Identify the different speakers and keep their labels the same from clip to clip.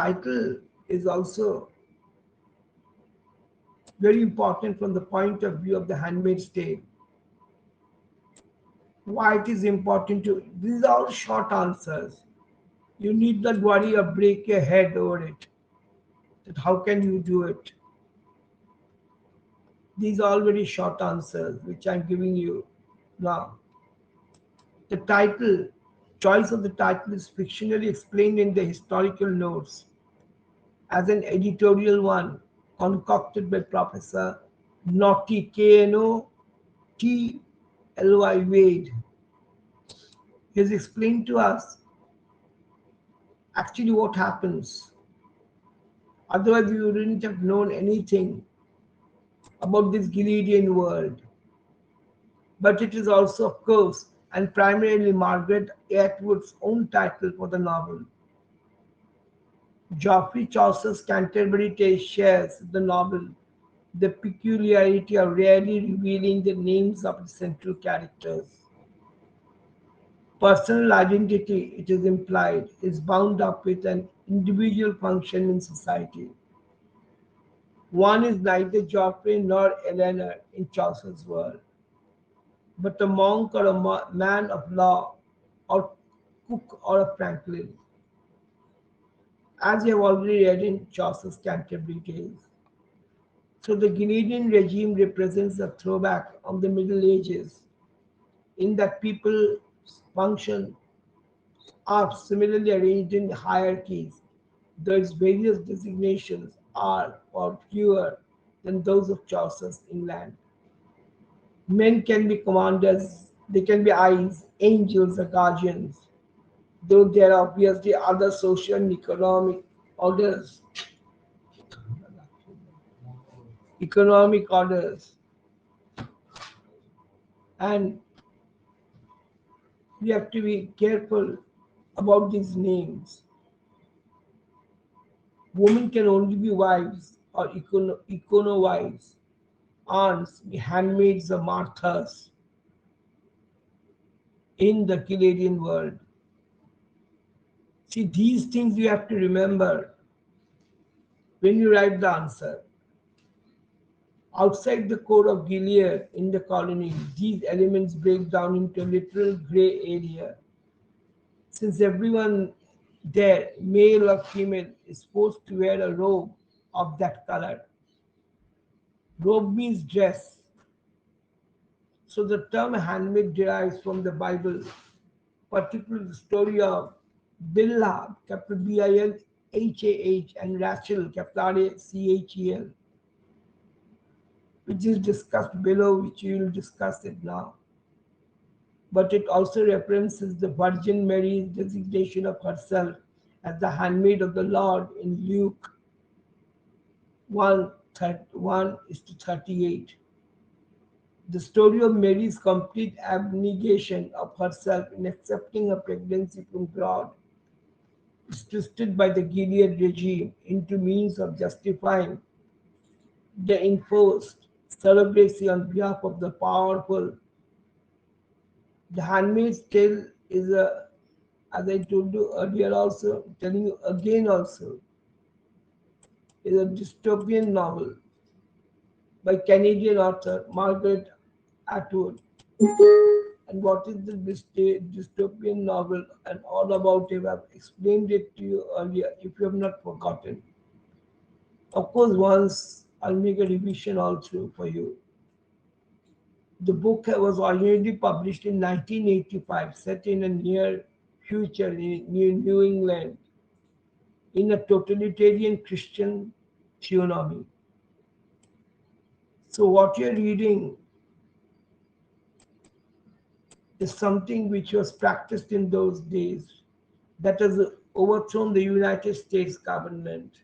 Speaker 1: Title is also very important from the point of view of the Handmaid's Tale. Why it is important to, these are all short answers. You need not worry or break your head over it. That how can you do it? These are all very short answers which I'm giving you now. The title, choice of the title is fictionally explained in the historical notes as an editorial one concocted by Professor Naughty K-N-O-T-L-Y Wade. He has explained to us actually what happens. Otherwise, we wouldn't have known anything about this Gileadian world. But it is also, of course, and primarily Margaret Atwood's own title for the novel. Geoffrey Chaucer's Canterbury Tales shares the novel the peculiarity of rarely revealing the names of the central characters. Personal identity, it is implied, is bound up with an individual function in society. One is neither Geoffrey nor Eleanor in Chaucer's world, but a monk or a man of law, or cook or a franklin, as you have already read in Chaucer's Canterbury Tales. So the Guiledian regime represents a throwback of the Middle Ages, in that people's functions are similarly arranged in hierarchies, though its various designations are far fewer than those of Chaucer's England. Men can be commanders, they can be eyes, angels, or guardians, though there are obviously other social and orders, economic orders, and we have to be careful about these names. Women can only be wives or econo wives, aunts, handmaids, or Marthas in the Canadian world. See, these things you have to remember when you write the answer. Outside the core of Gilead in the colony, these elements break down into a literal gray area. Since everyone there, male or female, is supposed to wear a robe of that color. Robe means dress. So the term handmaid derives from the Bible, particularly the story of Bilhah, capital Bilhah, and Rachel, capital Rachel, which is discussed below, which we will discuss it now. But it also references the Virgin Mary's designation of herself as the handmaid of the Lord in Luke 1:1 to 38. The story of Mary's complete abnegation of herself in accepting a pregnancy from God is twisted by the Gilead regime into means of justifying the enforced surrogacy on behalf of the powerful. The Handmaid's Tale is a, as I told you earlier also, telling you again also, is a dystopian novel by Canadian author Margaret Atwood. And what is the dystopian novel and all about it? I've explained it to you earlier if you have not forgotten. Of course, once I'll make a revision also for you. The book was originally published in 1985, set in a near future in New England in a totalitarian Christian theonomy. So, what you're reading is something which was practiced in those days that has overthrown the United States government.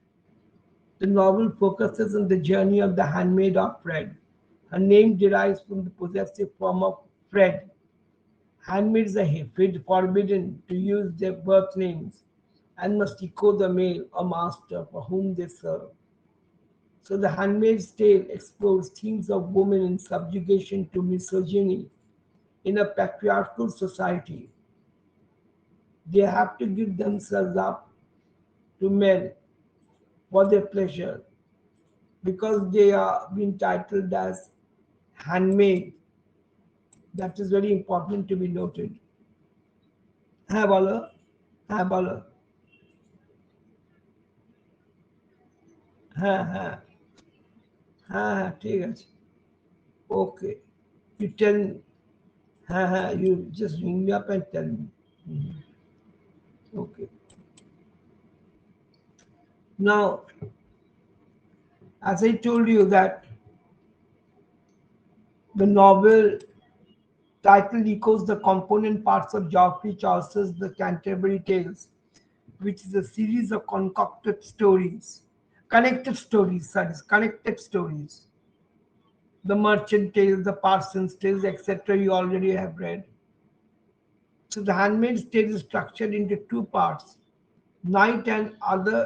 Speaker 1: The novel focuses on the journey of the handmaid of Fred. Her name derives from the possessive form of Fred. Handmaids are forbidden to use their birth names and must echo the male or master for whom they serve. So the Handmaid's Tale explores themes of women in subjugation to misogyny in a patriarchal society. They have to give themselves up to men for their pleasure because they are being titled as handmaid. That is very important to be noted. হ্যাঁ বলো হ্যাঁ বলো হ্যাঁ হ্যাঁ হ্যাঁ হ্যাঁ ঠিক আছে ওকে you tell me হ্যাঁ হ্যাঁ you just ring me up and tell me. Mhm. Okay, now as I told you that the novel title echoes the component parts of Geoffrey Chaucer's The Canterbury Tales, which is a series of connected stories. The Merchant Tales, the Parson's Tales, etc. You already have read. So the Handmaid's Tale is structured into two parts, night and other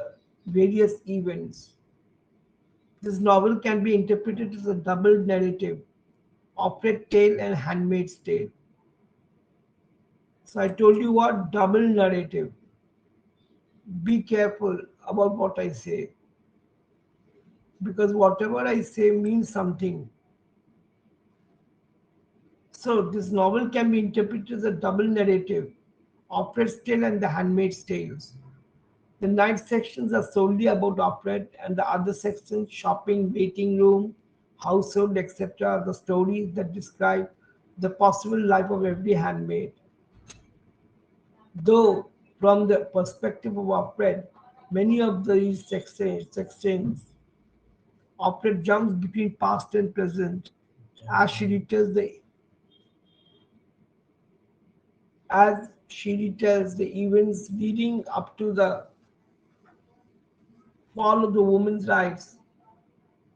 Speaker 1: various events. This novel can be interpreted as a double narrative, operette tale and handmaid's tale. So I told you what double narrative. Be careful about what I say because whatever I say means something. So this novel can be interpreted as a double narrative, operette tale and the handmaid's tales. The night sections are solely about operette, and the other sections, shopping, waiting room, household, etc., are the stories that describe the possible life of every handmaid. Though, from the perspective of operette, many of these sections, operette jumps between past and present as she retells the events leading up to the fall of the woman's rights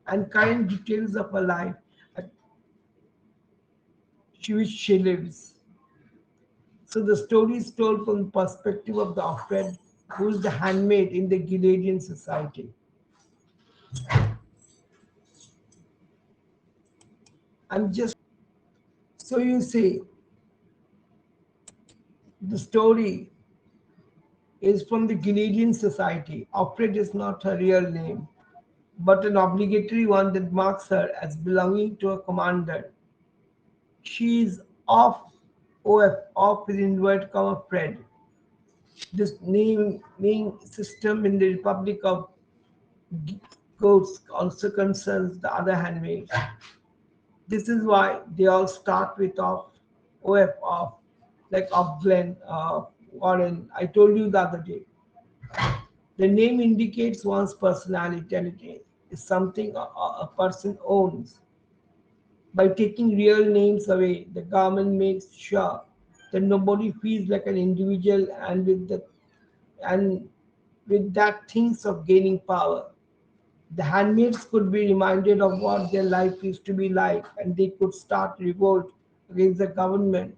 Speaker 1: and current details of her life at which she lives. So the story is told from the perspective of the Offred, who is the handmaid in the Gileadian society. I'm just so you see, the story is from the Gileadian society. Offred is not her real name, but an obligatory one that marks her as belonging to a commander. She is off with inward comma Fred. This naming system in the Republic of Goats also concerns the other handmaids. This is why they all start with off, like off Glen, Warren. I told you the other day. The name indicates one's personality and it is something a person owns. By taking real names away, the government makes sure that nobody feels like an individual and with that thinks of gaining power. The handmaids could be reminded of what their life used to be like and they could start revolt against the government.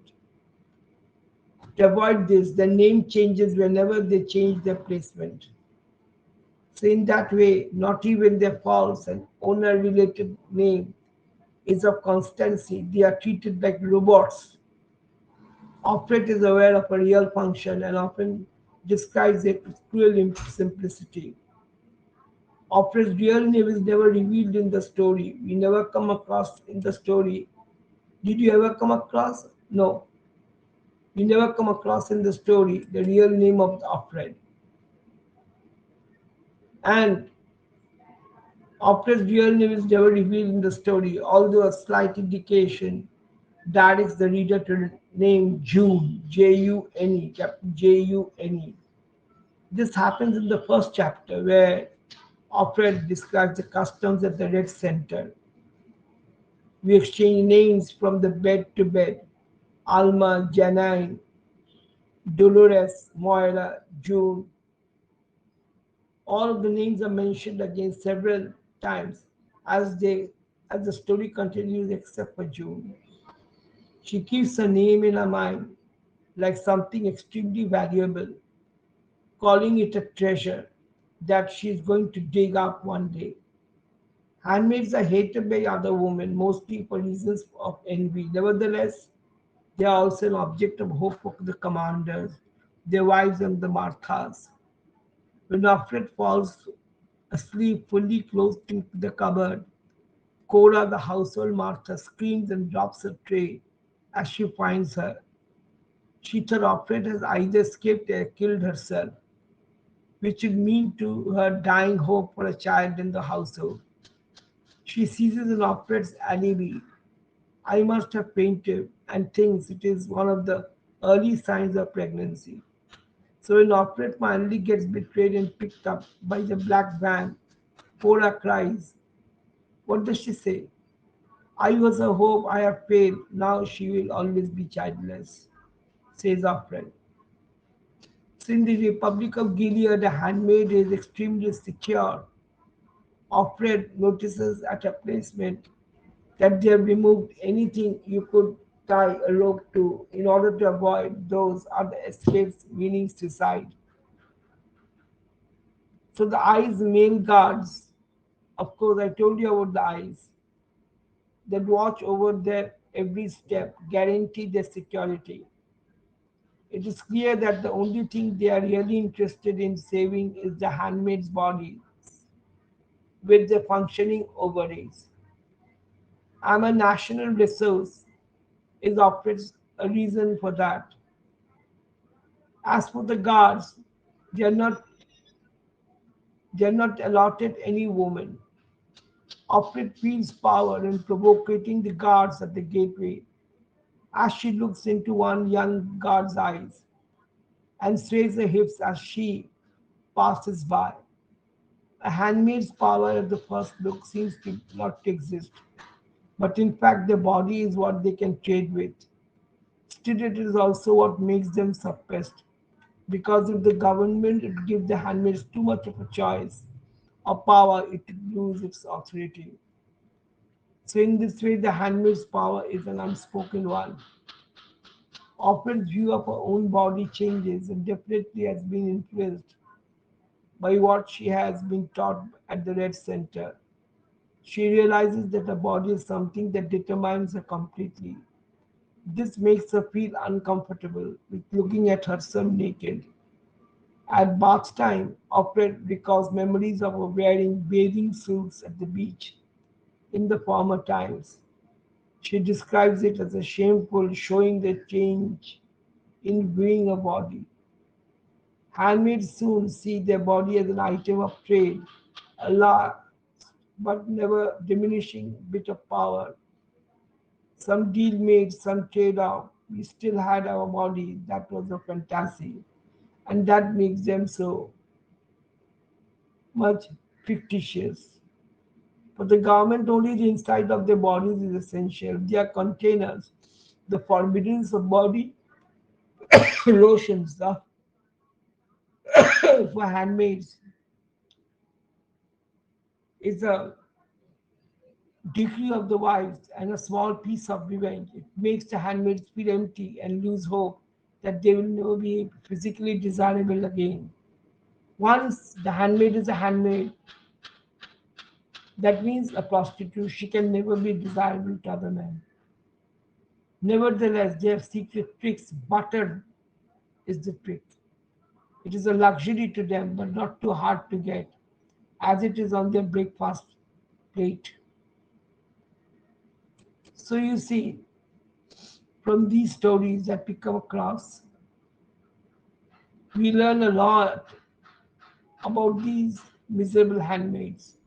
Speaker 1: To avoid this, the name changes whenever they change their placement. So in that way, not even their false and owner-related name is of constancy. They are treated like robots. Operate is aware of a real function and often describes it with cruel simplicity. Opera's real name is never revealed in the story. We never come across in the story. Did you ever come across? No. We never come across in the story the real name of the Opred. And Opred's real name is never revealed in the story, although a slight indication directs the reader to name June, June, Captain June. This happens in the first chapter where Opred describes the customs at the Red Center. We exchange names from the bed to bed. Alma, Janine, Dolores, Moira, June. All of the names are mentioned again several times as they as the story continues except for June. She keeps her name in her mind like something extremely valuable, calling it a treasure that she is going to dig up one day. Handmaids are hated by other women, mostly for reasons of envy. Nevertheless, they are also an object of hope for the commanders, their wives, and the Marthas. When Alfred falls asleep fully closed in the cupboard. Cora, the household master, screams and drops her tray as she finds her. She thought Opret has either escaped or killed herself, which would mean to her dying hope for a child in the household. She seizes an Opret's alibi. I must have fainted and thinks it is one of the early signs of pregnancy. So when Opret finally gets betrayed and picked up by the black van, Cora cries. What does she say? I was a hope I have failed. Now she will always be childless, says Opret. So in the Republic of Gilead, a handmaid is extremely secure. Opret notices at a placement that they have removed anything you could tie a rope to in order to avoid those other escapes, meaning suicide. So the eyes male guards, of course, I told you about the eyes that watch over their every step, guarantee their security. It is clear that the only thing they are really interested in saving is the handmaid's body with the functioning ovaries. I'm a national resource is operates a reason for that. As for the guards, they are not they are not allotted any woman. Opret feels power in provoking the guards at the gateway as she looks into one young guard's eyes and sways her hips as she passes by. A handmaid's power at the first look seems to not to exist, but in fact their body is what they can trade with. Still, it is also what makes them suppressed, because if the government would give the handmaids too much of a choice or power, it would lose its authority. So in this way, the handmaid's power is an unspoken one. Often's view of her own body changes and definitely has been influenced by what she has been taught at the Red Center. She realizes that her body is something that determines her completely. This makes her feel uncomfortable with looking at herself naked. At bath time, Opret recalls memories of her wearing bathing suits at the beach in the former times. She describes it as a shameful, showing the change in viewing a body. Handmaids soon see their body as an item of trade, a last but never diminishing bit of power. Some deal made, some trade off. We still had our body. That was a fantasy. And that makes them so much fictitious. For the government, only the inside of their bodies is essential. They are containers. The forbiddance of body lotions for handmaids is a decree of the wives and a small piece of revenge. It makes the handmaids feel empty and lose hope that they will never be physically desirable again. Once the handmaid is a handmaid, that means a prostitute. She can never be desirable to other men. Nevertheless, they have secret tricks. Butter is the trick. It is a luxury to them, but not too hard to get, as it is on their breakfast plate. So you see, from these stories that we come across, we learn a lot about these miserable handmaids.